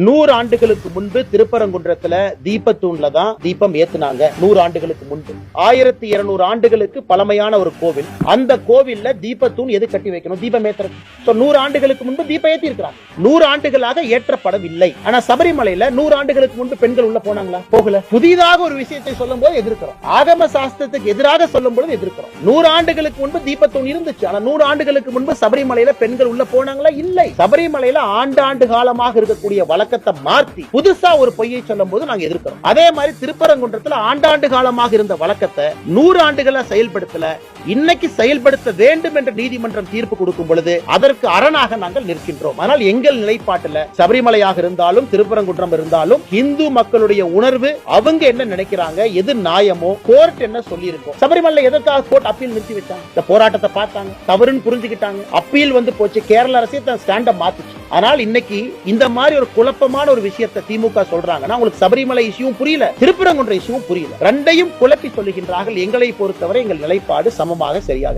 100 ஆண்டுகளுக்கு முன்பு திருப்பரங்குன்றத்துல தீபத்தூண்ல தான் தீபம் ஏத்துனாங்க. 100 ஆண்டுகளுக்கு முன்பு 1200 ஆண்டுகளுக்கு பழமையான ஒரு கோவில். அந்த கோவில்ல தீபத்தூண் எது கட்டி வைக்கணும்? தீபம் ஏத்துறது. 100 ஆண்டுகளுக்கு முன்பு தீபம் ஏத்தி இருக்கிறாங்க. 100 ஆண்டுகளாக ஏற்றப்படவில்லை. ஆனா சபரிமலையில 100 ஆண்டுகளுக்கு முன்பு பெண்கள் உள்ள போனாங்களா? போகல. புதிதாக ஒரு விஷயத்தை சொல்லும் போது எதிர்க்கிறோம். ஆகம சாஸ்திரத்துக்கு எதிராக சொல்லும் பொழுது எதிர்க்கிறோம். 100 ஆண்டுகளுக்கு முன்பு தீபத்தூண் இருந்துச்சு. ஆனா 100 ஆண்டுகளுக்கு முன்பு சபரிமலையில பெண்கள் உள்ள போனாங்களா? இல்லை. சபரிமலையில ஆண்டு காலமாக இருக்கக்கூடிய வழக்கத்தை மாற்றி புதுசா ஒரு பொய்யை சொல்லும் போது நாங்க எதிர்க்கிறோம். அதே மாதிரி திருப்பரங்குன்றத்துல ஆண்டாண்டு காலமாக இருந்த வழக்கத்தை 100 ஆண்டுகளா செயல்படுத்தல. இன்னைக்கு செயல்படுத்த வேண்டும் என்ற நீதிமன்றம் தீர்ப்பு கொடுக்கும் பொழுது அதற்கு அரணாக நாங்கள் நிற்கின்றோம். ஆனால் எங்கள் நிலைப்பாட்டுல சபரிமலையாக இருந்தாலும் திருப்பரங்குன்றம் இருந்தாலும் இந்து மக்களுடைய உணர்வு, அவங்க என்ன நினைக்கிறாங்க, எது நியாயமோ, கோர்ட் என்ன சொல்லி இருக்கும். சபரிமலை எதற்காக கோர்ட் அப்பீல் நிறுத்தி வச்சாங்க? இந்த போராட்டத்தை பார்த்தாங்க, தவறுன்னு புரிஞ்சுக்கிட்டாங்க, அப்பீல் வந்து போச்சு, கேரள அரசே தன் ஸ்டாண்ட மாத்துச்சு. ஆனால் இன்னைக்கு இந்த மாதிரி ஒரு குழப்பமான ஒரு விஷயத்தை திமுக சொல்றாங்கன்னா உங்களுக்கு சபரிமலை இஷ்யூவும் புரியல, திருப்பரங்குன்ற இஷ்யூவும் புரியல. ரெண்டையும் குழப்பி சொல்லுகின்றார்கள். எங்களை பொறுத்தவரை எங்கள் நிலைப்பாடு சமமாக சரியாக